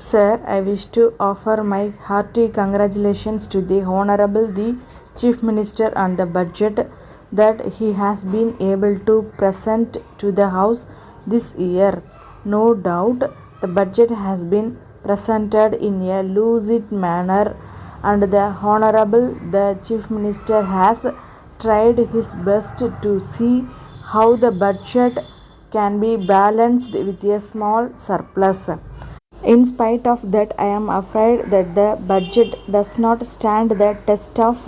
Sir, I wish to offer my hearty congratulations to the Honorable the Chief Minister on the budget that he has been able to present to the House this year. No doubt, the budget has been presented in a lucid manner, and the Honorable the Chief Minister has tried his best to see how the budget can be balanced with a small surplus. In spite of that, I am afraid that the budget does not stand the test of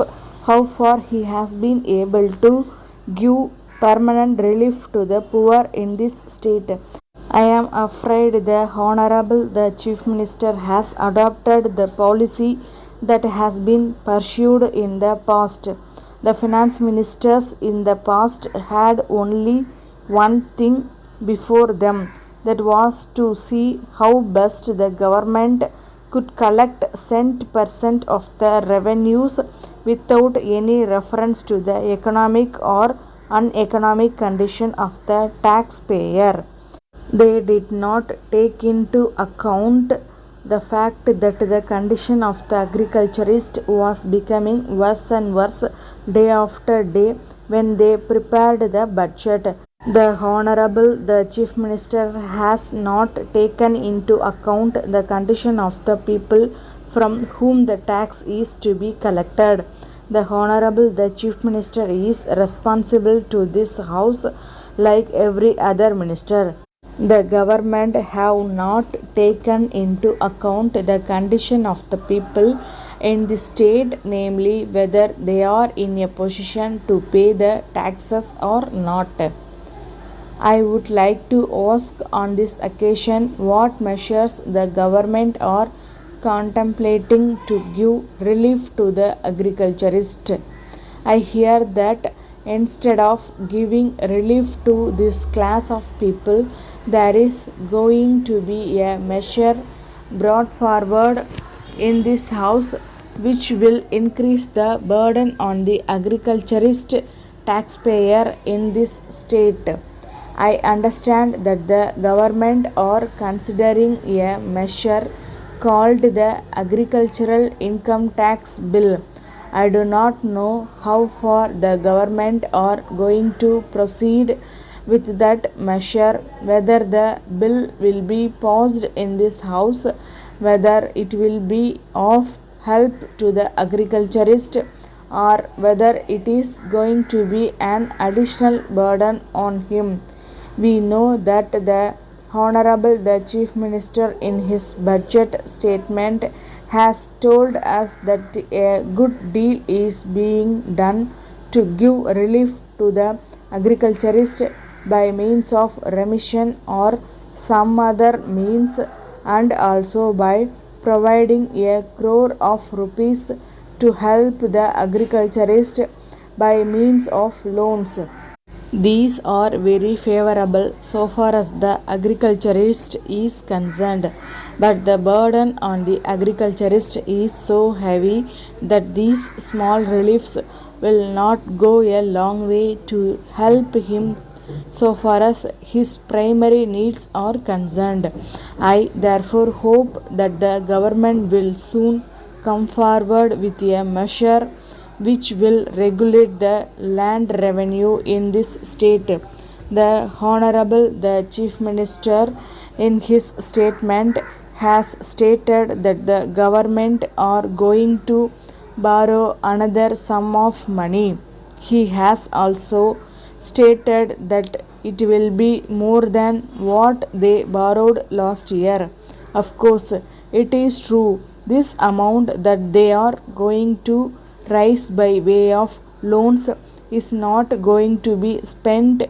how far he has been able to give permanent relief to the poor in this state. I am afraid the Honorable the Chief Minister has adopted the policy that has been pursued in the past. The finance ministers in the past had only one thing before them, that was to see how best the government could collect cent percent of the revenues without any reference to the economic or uneconomic condition of the taxpayer. They did not take into account the fact that the condition of the agriculturist was becoming worse and worse day after day when they prepared the budget. The Honorable the Chief Minister has not taken into account the condition of the people from whom the tax is to be collected. The Honorable the Chief Minister is responsible to this House like every other minister. The government have not taken into account the condition of the people in the state, namely whether they are in a position to pay the taxes or not. I would like to ask on this occasion what measures the government are contemplating to give relief to the agriculturist. I hear that instead of giving relief to this class of people, there is going to be a measure brought forward in this House which will increase the burden on the agriculturist taxpayer in this state. I understand that the government are considering a measure called the Agricultural Income Tax Bill. I do not know how far the government are going to proceed with that measure, whether the bill will be passed in this House, whether it will be of help to the agriculturist, or whether it is going to be an additional burden on him. We know that the Honorable the Chief Minister in his budget statement has told us that a good deal is being done to give relief to the agriculturist by means of remission or some other means, and also by providing a crore of rupees to help the agriculturist by means of loans. These are very favorable so far as the agriculturist is concerned, but the burden on the agriculturist is so heavy that these small reliefs will not go a long way to help him so far as his primary needs are concerned. I therefore hope that the government will soon come forward with a measure which will regulate the land revenue in this state. The Honorable the Chief Minister in his statement has stated that the government are going to borrow another sum of money. He has also stated that it will be more than what they borrowed last year. Of course, it is true, this amount that they are going to raise by way of loans is not going to be spent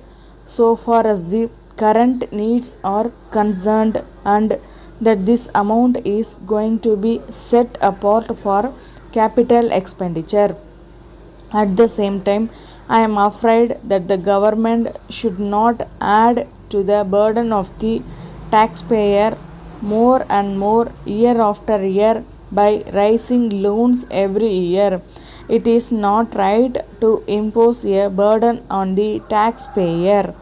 so far as the current needs are concerned, and that this amount is going to be set apart for capital expenditure. At the same time, I am afraid that the government should not add to the burden of the taxpayer more and more year after year by raising loans every year. It is not right to impose a burden on the taxpayer.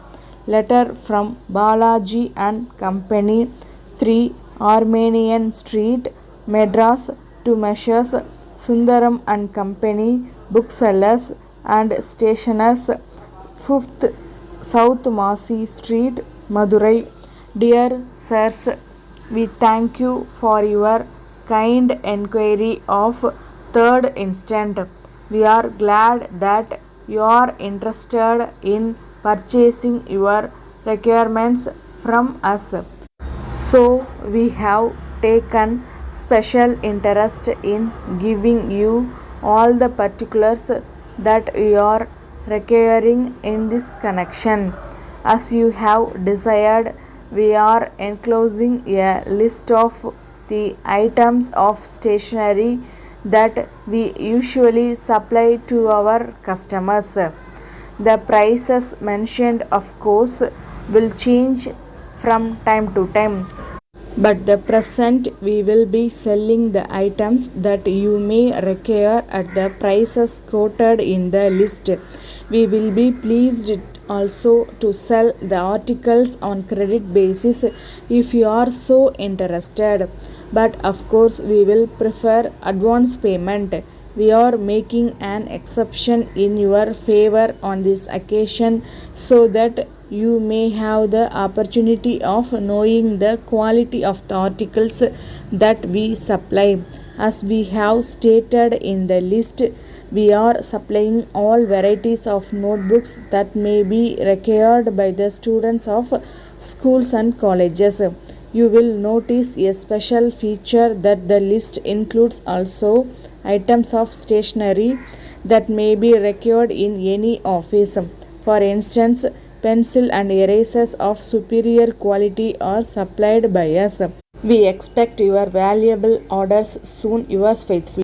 Letter from Balaji and Company, 3 Armenian Street, Madras to Messrs. Sundaram and Company, booksellers and stationers, 5th South Masi Street, Madurai. Dear sirs, we thank you for your kind enquiry of third instant. We are glad that you are interested in purchasing your requirements from us. So we have taken special interest in giving you all the particulars that you are requiring in this connection. As you have desired, we are enclosing a list of the items of stationery that we usually supply to our customers. The prices mentioned, of course, will change from time to time, but the present we will be selling the items that you may require at the prices quoted in the list. We will be pleased also to sell the articles on credit basis if you are so interested, but of course we will prefer advance payment. We are making an exception in your favor on this occasion so that you may have the opportunity of knowing the quality of the articles that we supply. As we have stated in the list, we are supplying all varieties of notebooks that may be required by the students of schools and colleges. You will notice a special feature that the list includes also items of stationery that may be required in any office. For instance, pencil and erasers of superior quality are supplied by us. We expect your valuable orders soon. Yours faithfully.